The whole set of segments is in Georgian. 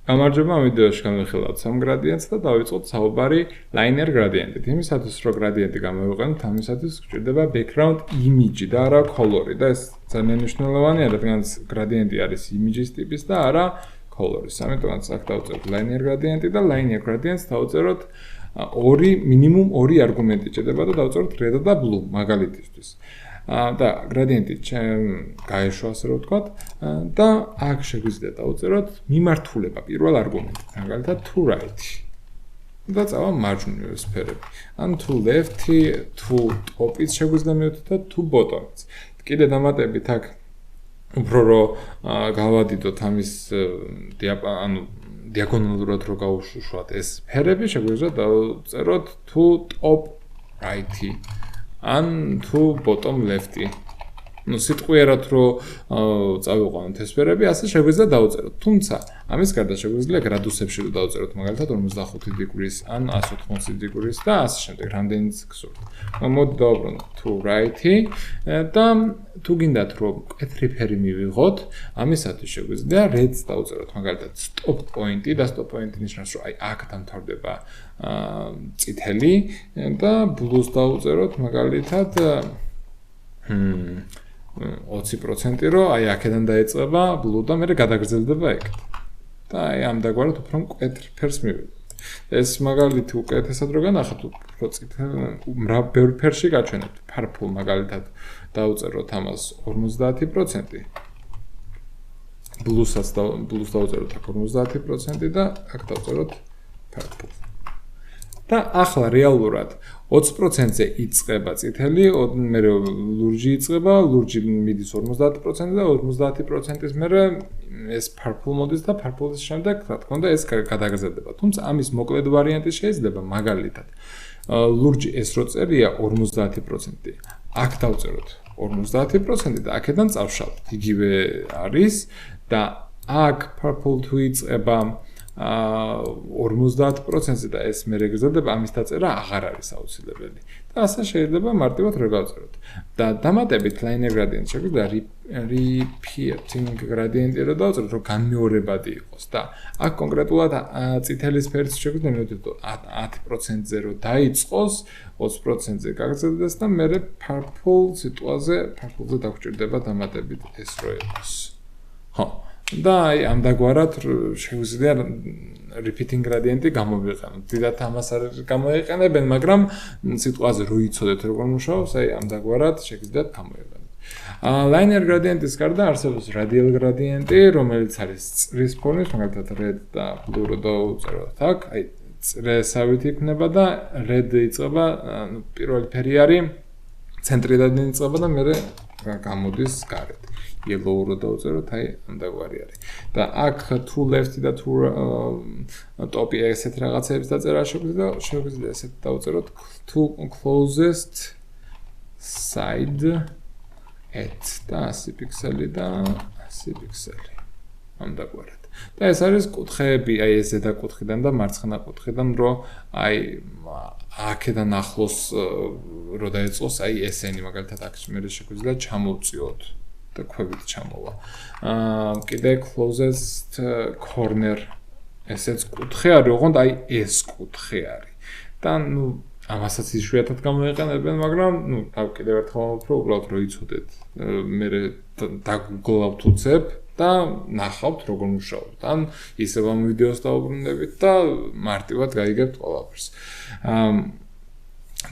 გამარჯობა, ამ ვიდეოში განვიხილავთ 3 gradients და დავიწყოთ საუბარი linear gradient-ით. იმისათვის რომ gradient-ი გამოვიყენოთ, ამისათვის გვჭირდება background image და არა color-ი და ეს ძალიან მნიშვნელოვანია, რადგან gradient-ი არის image-ის ტიპის და არა color-ის. ამიტომაც აქ დავწეროთ linear gradient-ი და linear gradient-ს დავწეროთ minimum 2 არგუმენტი ჭირდება და დავწეროთ red და blue მაგალითისთვის. და gradient-ი გაეშვა ასე რომ ვთქვათ და აქ შეგვიძლია დავწეროთ მიმართულება პირველ არგუმენტით, მაგალითად to right. და წავა მარჯვნივ სფერები. ან to left-ი, to top-იც შეგვიძლია მივთითოთ, to bottom-იც. კიდე დამატებით აქ უფრო რომ გავადიდოთ ამის დიაგონალურად რო გავუშვათ ეს სფერები, შეგვიძლია დავწეროთ to top right-ი. ან to bottom left-ი. სიტყვიერად რომ წავიყვანოთ ეს სფერები, ასე შეგვიძლია დავწეროთ. თუმცა, ამის გარდა შეგვიძლია გრადუსებში რომ დავწეროთ, მაგალითად 45 დეგრის ან 180 დეგრის და ასე შემდეგ, რამდენიც გსურთ. მოდი დავაბრუნოთ to right-ი და თუ გინდათ რომ მკვეთრი ფერი მივიღოთ, ამისათვის შეგვიძლია red-ს დავწეროთ, მაგალითად stop point-ი და stop point-ი ნიშნავს, რომ აქ დამთავრდება წითელი და blue-ს დავწეროთ, მაგალითად 20% რომ აქედან დაეწყება blue და მერე გადაგრძელდება ეგ. და ამ დაგვარად უფრო მკვეთრ ფერს მივიღოთ. ეს მაგალითი უკეთესად რო განახოთ, უფრო წითელ ბევრ ფერში გაჩვენებთ. purple მაგალითად დავწეროთ ამას 50%. blue-ს დავწეროთ აქ 50% და აქ დავწეროთ purple. და ახლა რეალურად 20%-ზე იწყება წითელი, მერე ლურჯი იწყება, ლურჯი მიდის 50% და 50%-ის მერე ეს purple მოდის და purple-ის შემდეგ, რა თქმა უნდა, ეს გადაგრძელდება. თუმცა ამის მოკლედ ვარიანტი შეიძლება, მაგალითად, ლურჯი ეს რო წერია 50%. აქ დავწეროთ 50% და აქედან წავშალოთ. იგივე არის და აქ purple თუ იწყება 50%-ზე და ეს მერე გრძელდება, ამის დაწერა აღარ არის აუცილებელი. და ასე შეიძლება მარტივად რო გავწეროთ. და დამატებით linear gradient შეგვიძლია repeating gradient-ი რო დავწეროთ, რომ განმეორებადი იყოს და აქ კონკრეტულად წითელი სფერიც შეგვიძლია მივთითოთ 10%-ზე რო დაიწყოს, 20%-ზე გაგრძელდეს და მერე purple სიტყვაზე, purple-ზე დაგვჭირდება დამატებით ეს რო იყოს. ხო. და ამ დაგვარად შეგვიძლია repeating gradient-ი გამოვიყენოთ. დიდათ ამას არ გამოიყენებენ, მაგრამ სიტყვაზე რო იცოდეთ როგორ მუშაობს, ამ დაგვარად შეგიძლიათ გამოვიყენოთ. linear gradient-ის გარდა არსებობს radial gradient-ი, რომელიც არის წრის ფორმის, მაგალითად red და blue რო დავწეროთ აქ, წრესავით იქნება და red იწყება, პირველი ფერი არის ცენტრიდან იწყება და მერე გამოდის გარეთ. yellow რო დავწეროთ, ამ დაგვარი არის. და აქ to left-ი და to top-ი ესეთ რაღაცების დაწერა შეგვიძლია ესეთ დავწეროთ to closest side at და 100 პიქსელი და 100 პიქსელი. ამ დაგვარად. და ეს არის კუთხეები, ეს ზედა კუთხიდან და მარცხენა კუთხიდან, რომ აქედან ახლოს რო დაეწყოს, ესენი მაგალითად აქ მერე შეგვიძლია ჩამოვწიოთ. და ქვევით ჩამოვა. კიდე closest corner ესეც კუთხე არის, ოღონდ ეს კუთხე არის. და ამასაც იშვიათად გამოიყენებენ, მაგრამ კიდევ ერთხელ ვამბობ, რომ უბრალოდ რო იცოდეთ, მერე დაგუგლავთ უცებ და ნახავთ როგორ მუშაობთ. ან ისევ ამ ვიდეოს დავუბრუნდებით და მარტივად გაიგებთ ყველაფერს.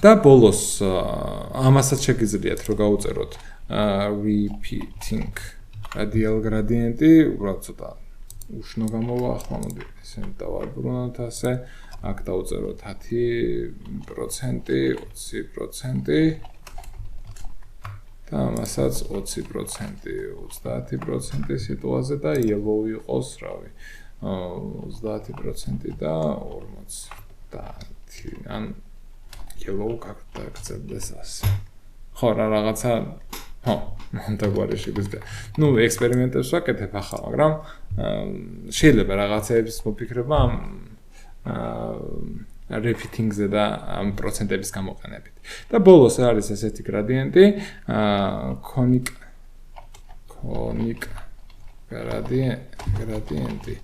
და ბოლოს ამასაც შეგიძლიათ რომ გავუწეროთ repeating radial gradient-ი, უბრალოდ ცოტა უშნო გამოვა, ახლა მოდი ისინი დავაბრუნოთ ასე, აქ დავუწეროთ 10%, 20% და ამასაც 20%, 30% სიტყვაზე და yellow იყოს, რავი, 30% და 40 და 10, ან yellow გაგრძელდეს ასე. ხო, რაღაცა ამ დაგვარი შეგვიძლია. ექსპერიმენტებს ვაკეთებ ახლა, მაგრამ შეიძლება რაღაცეების მოფიქრება ამ repeating-ზე და ამ პროცენტების გამოყენებით. და ბოლოს არის ესეთი gradient-ი, conic-gradient-ი.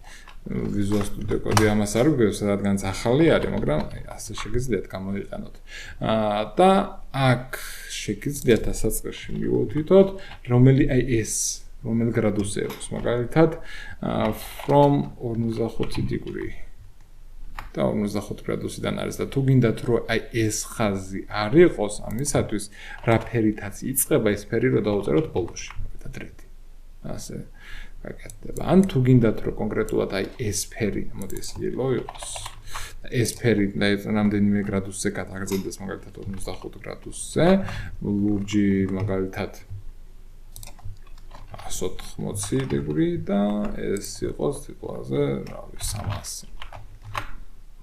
Visual Studio Code ამას არ გვგევს, რადგანაც ახალი არის, მაგრამ ასე შეგიძლიათ გამოიყენოთ. და აქ შეგიძლიათ დასაწყისში მივუთითოთ, რომელი რომელ გრადუსზე აქვს, მაგალითად from 45 degree და 45 გრადუსიდან არის და თუ გინდათ რომ ეს ხაზი არ იყოს, ამისათვის რა ფერითაც იწყება ეს ფერი რო დავუწეროთ ბოლოში, მაგალითად რედი. ასე გაკეთდება. ან თუ გინდათ რომ კონკრეტულად ეს ფერი, მოდი ეს yellow იყოს. ეს ფერი რამდენიმე გრადუსზე გადაგრძელდეს, მაგალითად 45 გრადუსზე, ლურჯი მაგალითად 180 degree და ეს იყოს თითოეულზე, რა ვიცი 300.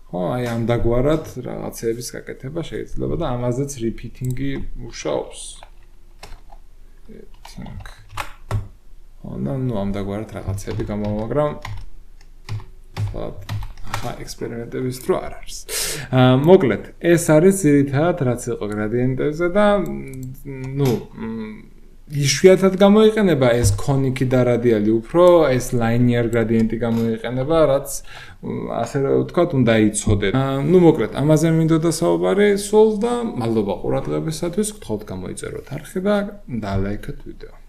ხო, აი ამდაგვარად რაღაცების გაკეთება შეიძლება და ამაზეც repeating-ი მუშაობს. ნუ ამდაგვარად რაღაცები გამოვა, მაგრამ ახლა ექსპერიმენტების დრო არ არის. მოკლედ, ეს არის ძირითადად რაც იყო gradient-ზე და ნუ იშვიათად გამოიყენება ეს conic და radial-ი, უფრო ეს linear gradient-ი გამოიყენება, რაც ასე ვთქვათ, უნდა იცოდეთ. ნუ მოკლედ, ამაზე მინდოდა საუბარი სულ და მადლობა ყურადღებისათვის, გთხოვთ გამოიწეროთ არხი და დალაიქოთ ვიდეო.